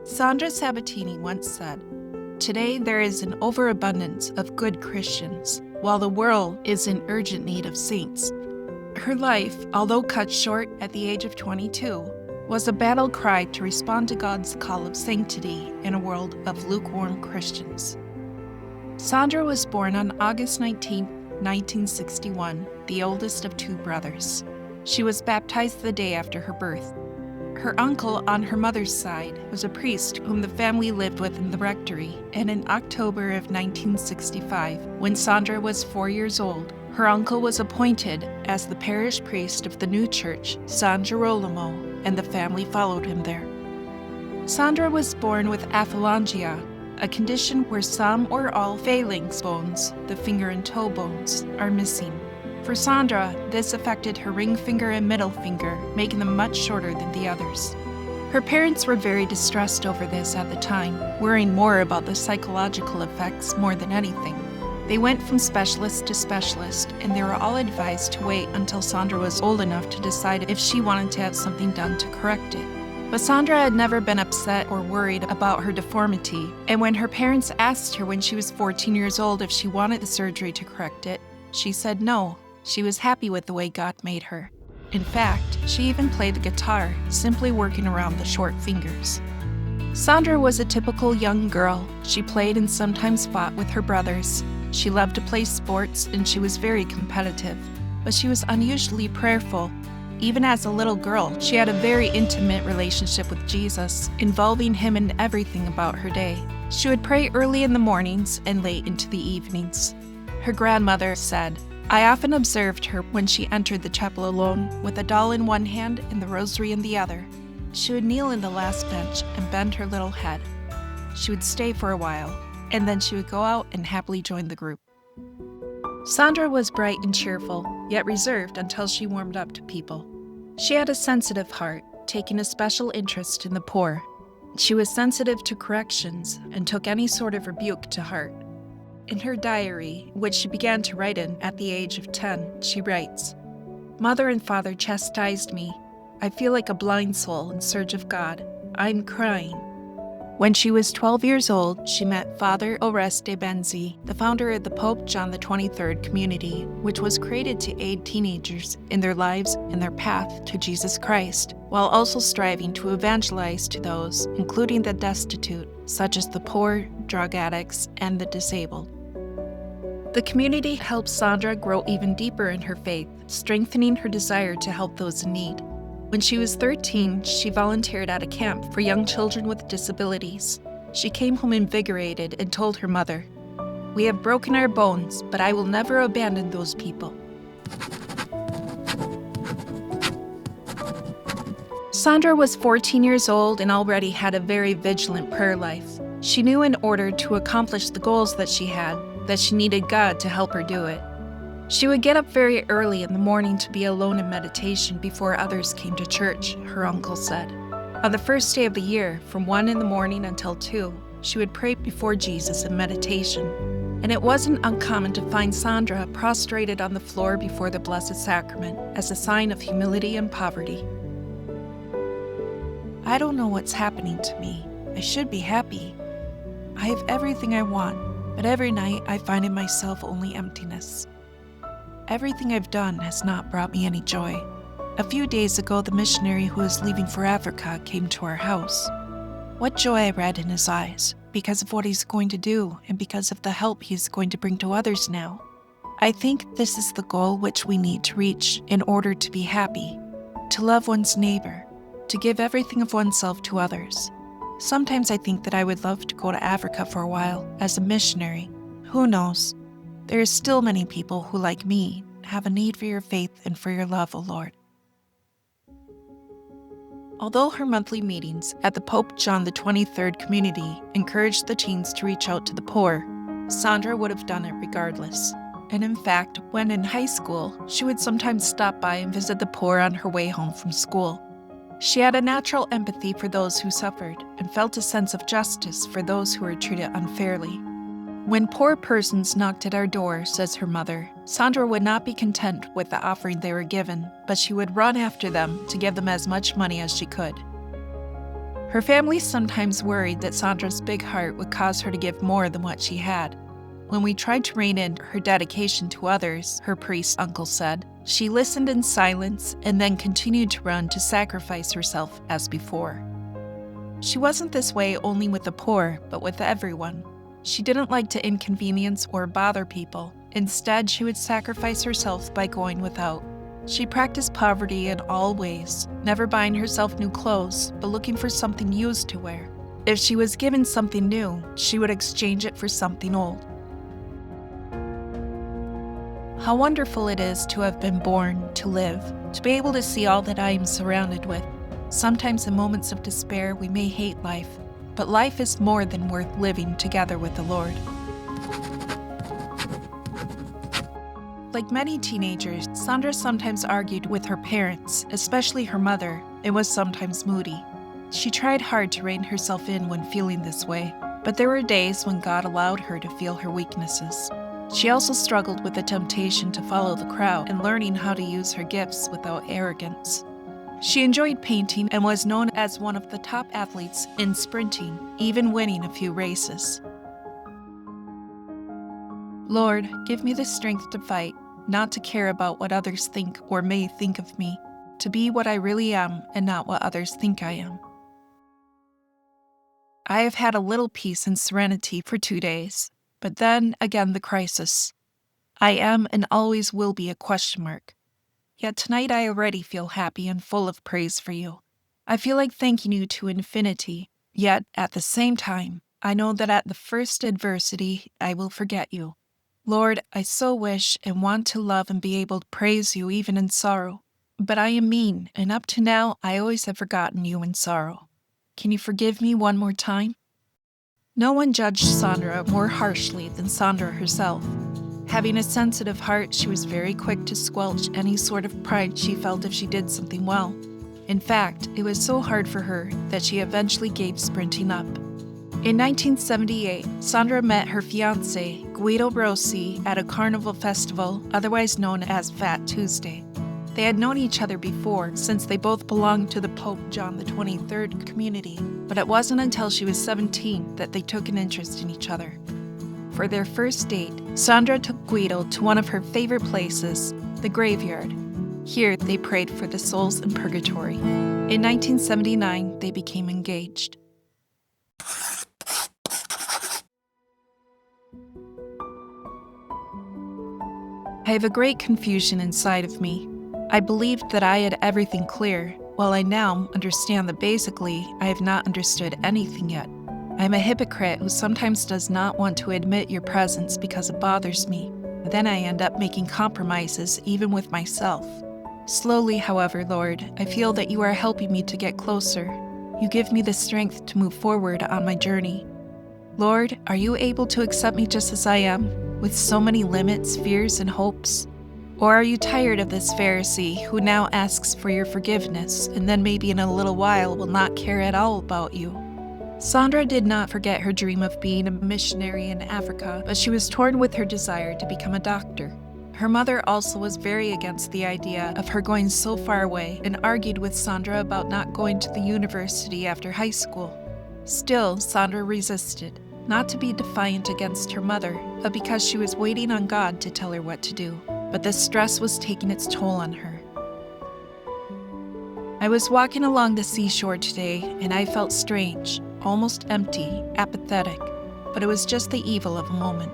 Sandra Sabattini once said, "Today there is an overabundance of good Christians, while the world is in urgent need of saints." Her life, although cut short at the age of 22, was a battle cry to respond to God's call of sanctity in a world of lukewarm Christians. Sandra was born on August 19, 1961, the oldest of two brothers. She was baptized the day after her birth. Her uncle on her mother's side was a priest whom the family lived with in the rectory, and in October of 1965, when Sandra was 4 years old, her uncle was appointed as the parish priest of the new church, San Girolamo, and the family followed him there. Sandra was born with aphalangia, a condition where some or all phalanx bones, the finger and toe bones, are missing. For Sandra, this affected her ring finger and middle finger, making them much shorter than the others. Her parents were very distressed over this at the time, worrying more about the psychological effects more than anything. They went from specialist to specialist, and they were all advised to wait until Sandra was old enough to decide if she wanted to have something done to correct it. But Sandra had never been upset or worried about her deformity, and when her parents asked her when she was 14 years old if she wanted the surgery to correct it, she said no. She was happy with the way God made her. In fact, she even played the guitar, simply working around the short fingers. Sandra was a typical young girl. She played and sometimes fought with her brothers. She loved to play sports and she was very competitive, but she was unusually prayerful. Even as a little girl, she had a very intimate relationship with Jesus, involving him in everything about her day. She would pray early in the mornings and late into the evenings. Her grandmother said, "I often observed her when she entered the chapel alone, with a doll in one hand and the rosary in the other. She would kneel in the last bench and bend her little head. She would stay for a while, and then she would go out and happily join the group." Sandra was bright and cheerful, yet reserved until she warmed up to people. She had a sensitive heart, taking a special interest in the poor. She was sensitive to corrections and took any sort of rebuke to heart. In her diary, which she began to write in at the age of 10, she writes, "Mother and father chastised me. I feel like a blind soul in search of God. I'm crying." When she was 12 years old, she met Father Oreste Benzi, the founder of the Pope John XXIII community, which was created to aid teenagers in their lives and their path to Jesus Christ, while also striving to evangelize to those, including the destitute, such as the poor, drug addicts, and the disabled. The community helped Sandra grow even deeper in her faith, strengthening her desire to help those in need. When she was 13, she volunteered at a camp for young children with disabilities. She came home invigorated and told her mother, "We have broken our bones, but I will never abandon those people." Sandra was 14 years old and already had a very vigilant prayer life. She knew in order to accomplish the goals that she had, that she needed God to help her do it. She would get up very early in the morning to be alone in meditation before others came to church, her uncle said. On the first day of the year, from 1 in the morning until 2, she would pray before Jesus in meditation. And it wasn't uncommon to find Sandra prostrated on the floor before the Blessed Sacrament as a sign of humility and poverty. "I don't know what's happening to me. I should be happy. I have everything I want, but every night I find in myself only emptiness. Everything I've done has not brought me any joy. A few days ago, the missionary who is leaving for Africa came to our house. What joy I read in his eyes, because of what he's going to do and because of the help he's going to bring to others now. I think this is the goal which we need to reach in order to be happy, to love one's neighbor, to give everything of oneself to others. Sometimes I think that I would love to go to Africa for a while as a missionary. Who knows? There are still many people who, like me, have a need for your faith and for your love, O Lord." Although her monthly meetings at the Pope John XXIII community encouraged the teens to reach out to the poor, Sandra would have done it regardless. And in fact, when in high school, she would sometimes stop by and visit the poor on her way home from school. She had a natural empathy for those who suffered and felt a sense of justice for those who were treated unfairly. "When poor persons knocked at our door," says her mother, "Sandra would not be content with the offering they were given, but she would run after them to give them as much money as she could." Her family sometimes worried that Sandra's big heart would cause her to give more than what she had. When we tried to rein in her dedication to others, her priest uncle said, she listened in silence and then continued to run to sacrifice herself as before. She wasn't this way only with the poor, but with everyone. She didn't like to inconvenience or bother people. Instead, she would sacrifice herself by going without. She practiced poverty in all ways, never buying herself new clothes, but looking for something used to wear. If she was given something new, she would exchange it for something old. How wonderful it is to have been born, to live, to be able to see all that I am surrounded with. Sometimes in moments of despair, we may hate life, but life is more than worth living together with the Lord. Like many teenagers, Sandra sometimes argued with her parents, especially her mother, and was sometimes moody. She tried hard to rein herself in when feeling this way, but there were days when God allowed her to feel her weaknesses. She also struggled with the temptation to follow the crowd and learning how to use her gifts without arrogance. She enjoyed painting and was known as one of the top athletes in sprinting, even winning a few races. Lord, give me the strength to fight, not to care about what others think or may think of me, to be what I really am and not what others think I am. I have had a little peace and serenity for 2 days, but then again the crisis. I am and always will be a question mark. Yet tonight I already feel happy and full of praise for you. I feel like thanking you to infinity, yet at the same time, I know that at the first adversity I will forget you. Lord, I so wish and want to love and be able to praise you even in sorrow. But I am mean, and up to now, I always have forgotten you in sorrow. Can you forgive me one more time? No one judged Sandra more harshly than Sandra herself. Having a sensitive heart, she was very quick to squelch any sort of pride she felt if she did something well. In fact, it was so hard for her that she eventually gave sprinting up. In 1978, Sandra met her fiancé, Guido Rossi, at a carnival festival, otherwise known as Fat Tuesday. They had known each other before, since they both belonged to the Pope John XXIII community, but it wasn't until she was 17 that they took an interest in each other. For their first date, Sandra took Guido to one of her favorite places, the graveyard. Here, they prayed for the souls in purgatory. In 1979, they became engaged. I have a great confusion inside of me. I believed that I had everything clear, while I now understand that basically I have not understood anything yet. I am a hypocrite who sometimes does not want to admit your presence because it bothers me. Then I end up making compromises even with myself. Slowly, however, Lord, I feel that you are helping me to get closer. You give me the strength to move forward on my journey. Lord, are you able to accept me just as I am, with so many limits, fears, and hopes? Or are you tired of this Pharisee who now asks for your forgiveness and then maybe in a little while will not care at all about you? Sandra did not forget her dream of being a missionary in Africa, but she was torn with her desire to become a doctor. Her mother also was very against the idea of her going so far away and argued with Sandra about not going to the university after high school. Still, Sandra resisted, not to be defiant against her mother, but because she was waiting on God to tell her what to do. But the stress was taking its toll on her. I was walking along the seashore today, and I felt strange, almost empty, apathetic, but it was just the evil of a moment.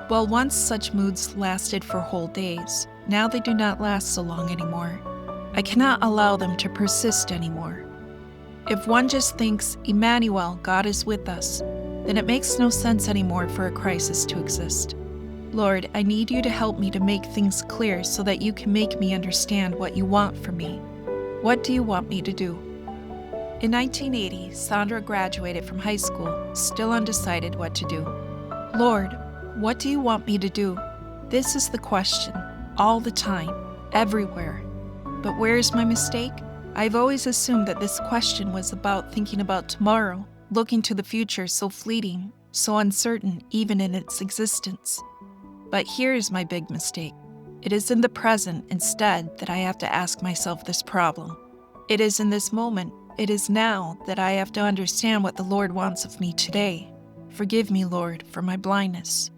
While once such moods lasted for whole days, now they do not last so long anymore. I cannot allow them to persist anymore. If one just thinks, Emmanuel, God is with us, then it makes no sense anymore for a crisis to exist. Lord, I need you to help me to make things clear so that you can make me understand what you want from me. What do you want me to do? In 1980, Sandra graduated from high school, still undecided what to do. Lord, what do you want me to do? This is the question, all the time, everywhere. But where is my mistake? I've always assumed that this question was about thinking about tomorrow, looking to the future so fleeting, so uncertain even in its existence. But here is my big mistake. It is in the present instead that I have to ask myself this problem. It is in this moment It is now that I have to understand what the Lord wants of me today. Forgive me, Lord, for my blindness.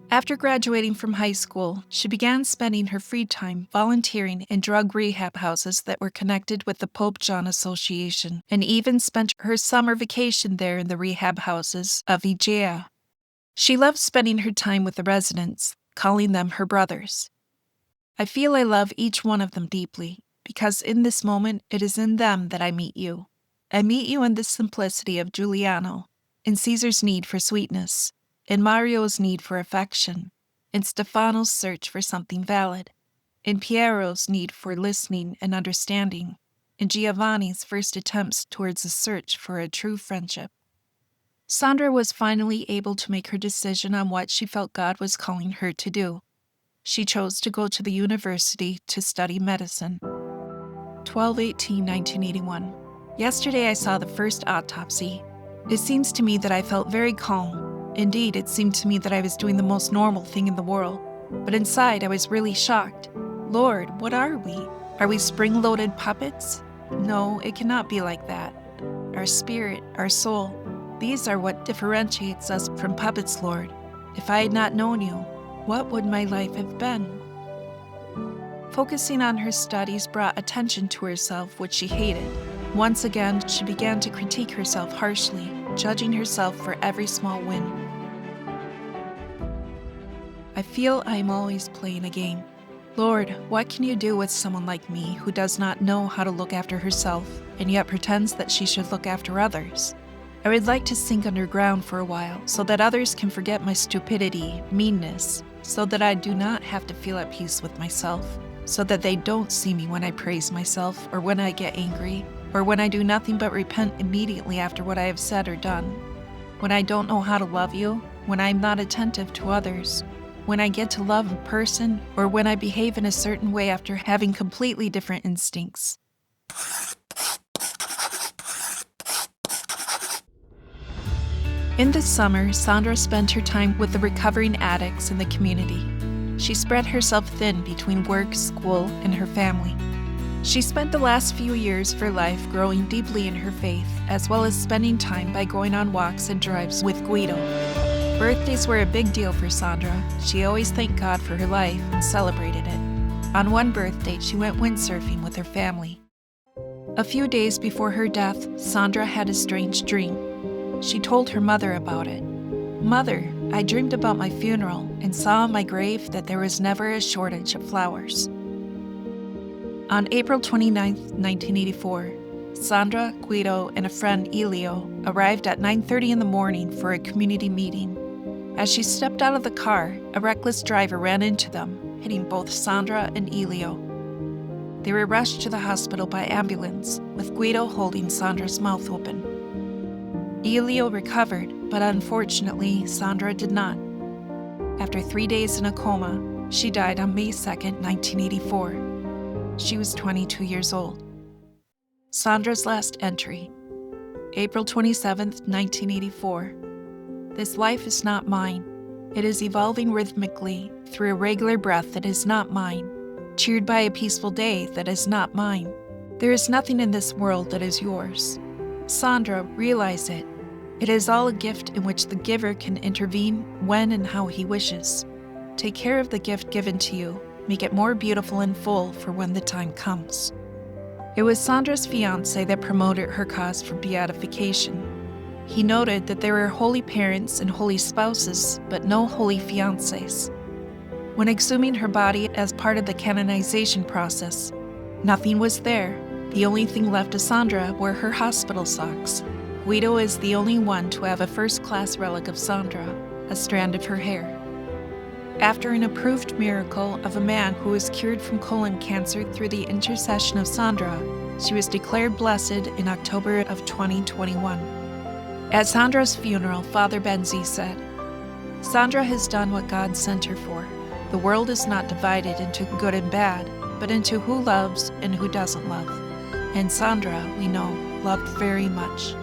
After graduating from high school, she began spending her free time volunteering in drug rehab houses that were connected with the Pope John Association, and even spent her summer vacation there in the rehab houses of Ijea. She loved spending her time with the residents, calling them her brothers. I feel I love each one of them deeply, because in this moment it is in them that I meet you. I meet you in the simplicity of Giuliano, in Caesar's need for sweetness, in Mario's need for affection, in Stefano's search for something valid, in Piero's need for listening and understanding, in Giovanni's first attempts towards a search for a true friendship. Sandra was finally able to make her decision on what she felt God was calling her to do. She chose to go to the university to study medicine. 12/18/1981. Yesterday I saw the first autopsy. It seems to me that I felt very calm. Indeed, it seemed to me that I was doing the most normal thing in the world. But inside, I was really shocked. Lord, what are we? Are we spring-loaded puppets? No, it cannot be like that. Our spirit, our soul, these are what differentiates us from puppets, Lord. If I had not known you, what would my life have been? Focusing on her studies brought attention to herself, which she hated. Once again, she began to critique herself harshly, judging herself for every small win. I feel I am always playing a game. Lord, what can you do with someone like me who does not know how to look after herself and yet pretends that she should look after others? I would like to sink underground for a while so that others can forget my stupidity, meanness, so that I do not have to feel at peace with myself, so that they don't see me when I praise myself or when I get angry, or when I do nothing but repent immediately after what I have said or done. When I don't know how to love you, when I am not attentive to others, when I get to love a person, or when I behave in a certain way after having completely different instincts. In the summer, Sandra spent her time with the recovering addicts in the community. She spread herself thin between work, school, and her family. She spent the last few years of her life growing deeply in her faith, as well as spending time by going on walks and drives with Guido. Birthdays were a big deal for Sandra. She always thanked God for her life and celebrated it. On one birthday, she went windsurfing with her family. A few days before her death, Sandra had a strange dream. She told her mother about it. "Mother, I dreamed about my funeral and saw on my grave that there was never a shortage of flowers." On April 29, 1984, Sandra, Guido, and a friend, Elio, arrived at 9:30 in the morning for a community meeting. As she stepped out of the car, a reckless driver ran into them, hitting both Sandra and Elio. They were rushed to the hospital by ambulance, with Guido holding Sandra's mouth open. Elio recovered, but unfortunately, Sandra did not. After 3 days in a coma, she died on May 2, 1984. She was 22 years old. Sandra's last entry, April 27, 1984. This life is not mine. It is evolving rhythmically through a regular breath that is not mine, cheered by a peaceful day that is not mine. There is nothing in this world that is yours. Sandra, realize it. It is all a gift in which the giver can intervene when and how he wishes. Take care of the gift given to you. Make it more beautiful and full for when the time comes. It was Sandra's fiancé that promoted her cause for beatification. He noted that there were holy parents and holy spouses, but no holy fiancés. When exhuming her body as part of the canonization process, nothing was there. The only thing left of Sandra were her hospital socks. Guido is the only one to have a first-class relic of Sandra, a strand of her hair. After an approved miracle of a man who was cured from colon cancer through the intercession of Sandra, she was declared blessed in October of 2021. At Sandra's funeral, Father Benzi said, "Sandra has done what God sent her for. The world is not divided into good and bad, but into who loves and who doesn't love. And Sandra, we know, loved very much."